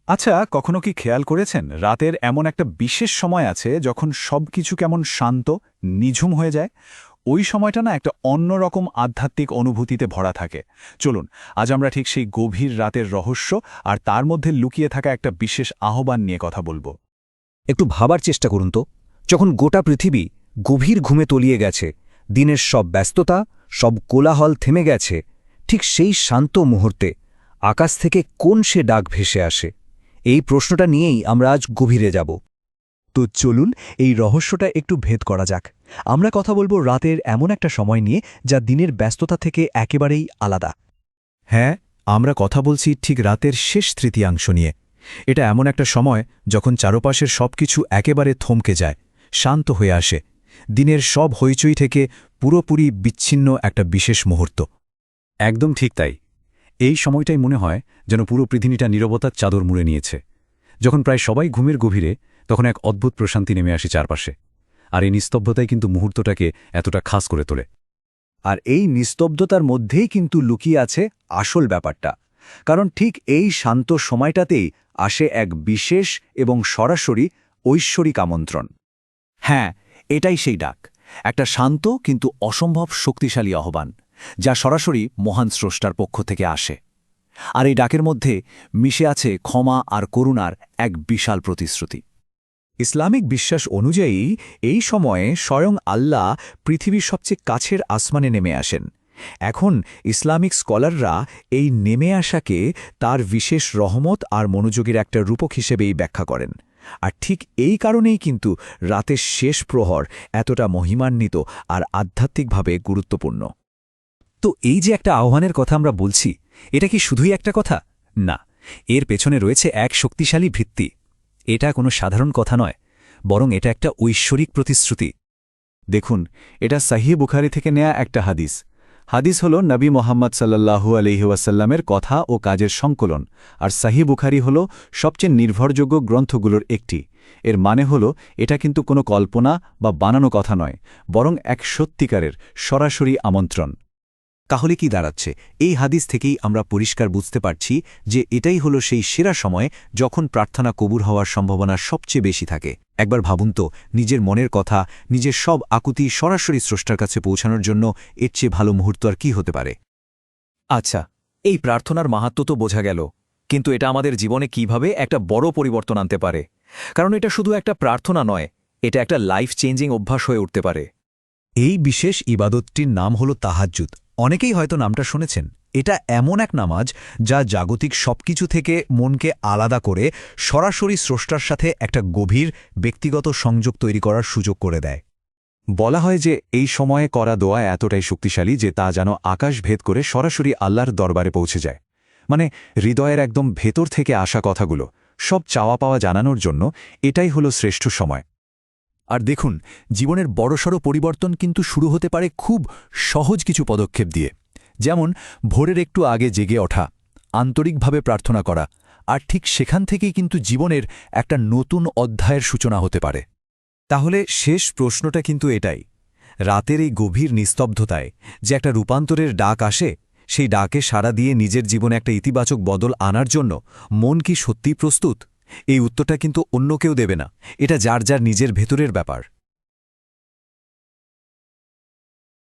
আচ্ছা, কখনো কি খেয়াল করেছেন রাতের এমন একটা বিশেষ সময় আছে যখন সবকিছু কেমন শান্ত, নিঝুম হয়ে যায়? ওই সময়টা না একটা অন্যরকম আধ্যাত্মিক অনুভূতিতে ভরা থাকে। চলুন, আজ আমরা ঠিক সেই গভীর রাতের রহস্য আর তার মধ্যে লুকিয়ে থাকা একটা বিশেষ আহ্বান নিয়ে কথা বলবো। একটু ভাবার চেষ্টা করুন তো, যখন গোটা পৃথিবী গভীর ঘুমে তলিয়ে গেছে, দিনের সব ব্যস্ততা, সব কোলাহল থেমে গেছে, ঠিক সেই শান্ত মুহূর্তে আকাশ থেকে কোন সে ডাক ভেসে আসে? এই প্রশ্নটা নিয়েই আমরা আজ গভীরে যাব। তো চলুন এই রহস্যটা একটু ভেদ করা যাক। আমরা কথা বলবো রাতের এমন একটা সময় নিয়ে যা দিনের ব্যস্ততা থেকে একেবারেই আলাদা। হ্যাঁ, আমরা কথা বলছি ঠিক রাতের শেষ তৃতীয়াংশ নিয়ে। এটা এমন একটা সময় যখন চারপাশের সবকিছু একেবারে থমকে যায়, শান্ত হয়ে আসে। দিনের সব হইচই থেকে পুরোপুরি বিচ্ছিন্ন একটা বিশেষ মুহূর্ত। একদম ঠিক তাই। এই সময়টাই মনে হয় যেন পুরো পৃথিবীটা নীরবতার চাদর মুড়ে নিয়েছে। যখন প্রায় সবাই ঘুমের গভীরে, তখন এক অদ্ভুত প্রশান্তি নেমে আসে চারপাশে। আর এই নিস্তব্ধতাই কিন্তু মুহূর্তটাকে এতটা খাস করে তোলে। আর এই নিস্তব্ধতার মধ্যেই কিন্তু লুকিয়ে আছে আসল ব্যাপারটা। কারণ ঠিক এই শান্ত সময়টাতেই আসে এক বিশেষ এবং সরাসরি ঐশ্বরিক আমন্ত্রণ। হ্যাঁ, এটাই সেই ডাক। একটা শান্ত কিন্তু অসম্ভব শক্তিশালী আহ্বান, যা সরাসরি মহান স্রষ্টার পক্ষ থেকে আসে। আর এই ডাকের মধ্যে মিশে আছে ক্ষমা আর করুণার এক বিশাল প্রতিশ্রুতি। ইসলামিক বিশ্বাস অনুযায়ী এই সময়ে স্বয়ং আল্লাহ পৃথিবীর সবচেয়ে কাছের আসমানে নেমে আসেন। এখন ইসলামিক স্কলাররা এই নেমে আসাকে তার বিশেষ রহমত আর মনোযোগের একটা রূপক হিসেবেই ব্যাখ্যা করেন। আর ঠিক এই কারণেই কিন্তু রাতের শেষ প্রহর এতটা মহিমান্বিত আর আধ্যাত্মিকভাবে গুরুত্বপূর্ণ। তো এই যে একটা আহ্বানের কথা আমরা বলছি, এটা কি শুধুই একটা কথা? না, এর পেছনে রয়েছে এক শক্তিশালী ভিত্তি। এটা কোনো সাধারণ কথা নয়, বরং এটা একটা ঐশ্বরিক প্রতিশ্রুতি। দেখুন, এটা সহিহ বুখারী থেকে নেয়া একটা হাদিস। হাদিস হল নবী মোহাম্মদ সাল্লাল্লাহু আলাইহি ওয়াসাল্লামের কথা ও কাজের সংকলন, আর সহিহ বুখারী হল সবচেয়ে নির্ভরযোগ্য গ্রন্থগুলোর একটি। এর মানে হল এটা কিন্তু কোনো কল্পনা বা বানানো কথা নয়, বরং এক সত্যিকারের সরাসরি আমন্ত্রণ। তাহলে কি দাঁড়াচ্ছে? এই হাদিস থেকেই আমরা পরিষ্কার বুঝতে পারছি যে এটাই হলো সেই সেরা সময় যখন প্রার্থনা কবুল হওয়ার সম্ভাবনা সবচেয়ে বেশি থাকে। একবার ভাবুন তো, নিজের মনের কথা, নিজের সব আকুতি সরাসরি স্রষ্টার কাছে পৌঁছানোর জন্য এর চেয়ে ভালো মুহূর্ত আর কি হতে পারে? আচ্ছা, এই প্রার্থনার মাহাত্ম্য তো বোঝা গেল, কিন্তু এটা আমাদের জীবনে কিভাবে একটা বড় পরিবর্তন আনতে পারে? কারণ এটা শুধু একটা প্রার্থনা নয়, এটা একটা লাইফ চেঞ্জিং অভ্যাস হয়ে উঠতে পারে। এই বিশেষ ইবাদতটির নাম হল তাহাজ্জুদ। অনেকেই হয়তো নামটা শুনেছেন। এটা এমন এক নামাজ যা জাগতিক সবকিছু থেকে মনকে আলাদা করে সরাসরি স্রষ্টার সাথে একটা গভীর ব্যক্তিগত সংযোগ তৈরি করার সুযোগ করে দেয়। বলা হয় যে এই সময়ে করা দোয়া এতটাই শক্তিশালী যে তা যেন আকাশ ভেদ করে সরাসরি আল্লাহর দরবারে পৌঁছে যায়। মানে হৃদয়ের একদম ভেতর থেকে আসা কথাগুলো, সব চাওয়া পাওয়া জানানোর জন্য এটাই হলো শ্রেষ্ঠ সময়। আর দেখুন, জীবনের বড়সড় পরিবর্তন কিন্তু শুরু হতে পারে খুব সহজ কিছু পদক্ষেপ দিয়ে। যেমন ভোরের একটু আগে জেগে ওঠা, আন্তরিকভাবে প্রার্থনা করা, আর ঠিক সেখান থেকেই কিন্তু জীবনের একটা নতুন অধ্যায়ের সূচনা হতে পারে। তাহলে শেষ প্রশ্নটা কিন্তু এটাই, রাতের এই গভীর নিস্তব্ধতায় যে একটা রূপান্তরের ডাক আসে, সেই ডাকে সাড়া দিয়ে নিজের জীবনে একটা ইতিবাচক বদল আনার জন্য মন কি সত্যিই প্রস্তুত? এই উত্তরটা কিন্তু অন্য কেউ দেবে না, এটা যার যার নিজের ভেতরের ব্যাপার।